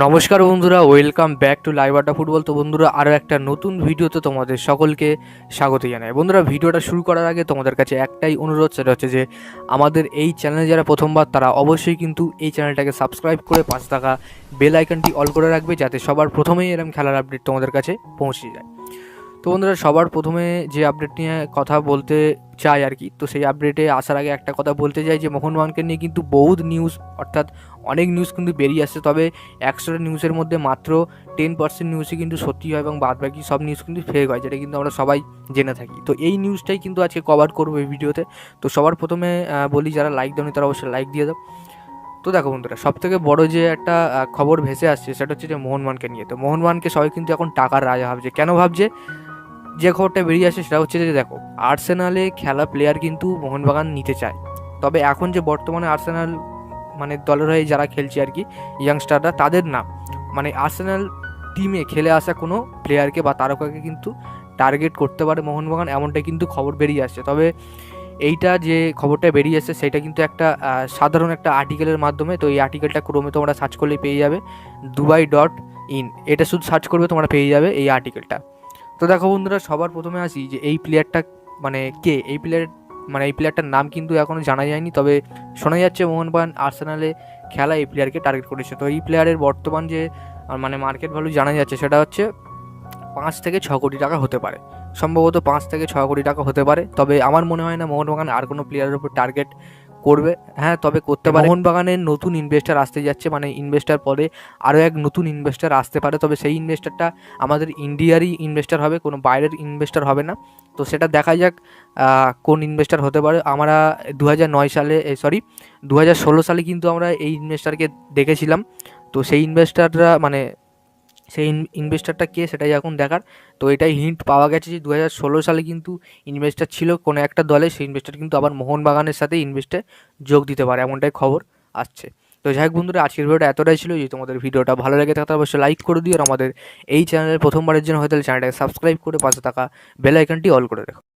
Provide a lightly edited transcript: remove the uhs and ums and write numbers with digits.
নমস্কার বন্ধুরা, welcome back to live আড্ডা ফুটবল। তো বন্ধুরা, আরও একটা নতুন ভিডিওতে তোমাদের সকলকে স্বাগত জানাই। বন্ধুরা, ভিডিওটা শুরু করার আগে তোমাদের কাছে একটাই অনুরোধ, সেটা হচ্ছে যে আমাদের এই চ্যানেলে যারা প্রথমবার তারা অবশ্যই কিন্তু এই চ্যানেলটাকে সাবস্ক্রাইব করে পাশে থাকা বেল আইকনটি অল করে রাখবে, যাতে সবার প্রথমেই এরকম খেলার আপডেট তোমাদের কাছে পৌঁছে যায়। তো বন্ধুরা, সবার প্রথমে যে আপডেট নিয়ে কথা বলতে চাই আর কি, তো সেই আপডেটে আসার আগে একটা কথা বলতে চাই যে মোহনবাগানকে নিয়ে কিন্তু বহুত নিউজ, অর্থাৎ অনেক নিউজ কিন্তু বেরিয়ে আসছে। তবে 100টা নিউজের মধ্যে মাত্র 10% নিউজই কিন্তু সত্যি হয় এবং বাদবাকি সব নিউজ কিন্তু ফেক হয়, যেটা কিন্তু আমরা সবাই জেনে থাকি। তো এই নিউজটাই কিন্তু আজকে কভার করবো এই ভিডিওতে। তো সবার প্রথমে বলি, যারা লাইক দেওনি তারা অবশ্যই লাইক দিয়ে দাও। তো দেখো বন্ধুরা, সবথেকে বড় যে একটা খবর ভেসে আসছে সেটা হচ্ছে যে মোহনবাগানকে নিয়ে। তো মোহনবাগানকে সবাই কিন্তু এখন টাকার রাজা ভাবছে। কেন ভাবছে? যে খবরটা বেরিয়ে আসে সেটা হচ্ছে যে দেখো, আর্সেনালে খেলা প্লেয়ার কিন্তু মোহনবাগান নিতে চায়। তবে এখন যে বর্তমানে আর্সেনাল মানে দলের হয়ে যারা খেলছে আর কি, ইয়াংস্টাররা, তাদের না, মানে আর্সেনাল টিমে খেলে আসা কোনো প্লেয়ারকে বা তারকাকে কিন্তু টার্গেট করতে পারে মোহনবাগান, এমনটাই কিন্তু খবর বেরিয়ে আসছে। তবে এইটা যে খবরটা বেরিয়ে আসছে সেটা কিন্তু একটা সাধারণ একটা আর্টিকেলের মাধ্যমে। তো এই আর্টিকেলটা ক্রোমে তোমরা সার্চ করলেই পেয়ে যাবে, dubai.in, এটা শুধু সার্চ করবে তোমরা পেয়ে যাবে এই আর্টিকেলটা। তো দেখো বন্ধুরা, সবার প্রথমে আসি যে এই প্লেয়ারটা মানে কে। এই প্লেয়ারটার নাম কিন্তু এখনও জানা যায়নি, তবে শোনা যাচ্ছে মোহনবাগান আর্সেনালে খেলা এই প্লেয়ারকে টার্গেট করেছে। তো এই প্লেয়ারের বর্তমান যে মানে মার্কেট ভ্যালু জানা যাচ্ছে সেটা হচ্ছে 5 থেকে 6 কোটি টাকা হতে পারে, সম্ভবত 5 থেকে 6 কোটি টাকা হতে পারে। তবে আমার মনে হয় না মোহনবাগান আর কোনো প্লেয়ারের উপর টার্গেট করবে। হ্যাঁ, তবে করতে পারে। মোহনবাগানের নতুন ইনভেস্টার আসতে যাচ্ছে, মানে ইনভেস্টার পরে আরও এক নতুন ইনভেস্টার আসতে পারে। তবে সেই ইনভেস্টারটা আমাদের ইন্ডিয়ারই ইনভেস্টার হবে, কোনো বাইরের ইনভেস্টার হবে না। তো সেটা দেখা যাক কোন ইনভেস্টার হতে পারে। আমরা 2009 সালে 2016 সালে কিন্তু আমরা এই ইনভেস্টারকে দেখেছিলাম। তো সেই ইনভেস্টাররা মানে সেই ইনভেস্টারটা কে সেটাই এখন দেখার। তো এটাই হিন্ট পাওয়া গেছে যে 2016 সালে কিন্তু ইনভেস্টার ছিল কোনো একটা দলে, সেই ইনভেস্টার কিন্তু আবার মোহনবাগানের সাথে ইনভেস্টে যোগ দিতে পারে, এমনটাই খবর আসছে। তো যাই হোক বন্ধুরা, আজকের ভিডিওটা এতটাই ছিল। যদি তোমাদের ভিডিওটা ভালো লেগে থাকে অবশ্যই লাইক করে দিও, আর আমাদের এই চ্যানেলের প্রথমবারের জন্য হয়তো চ্যানেলটাকে সাবস্ক্রাইব করে পাশে থাকা বেল আইকনটি অল করে রেখো।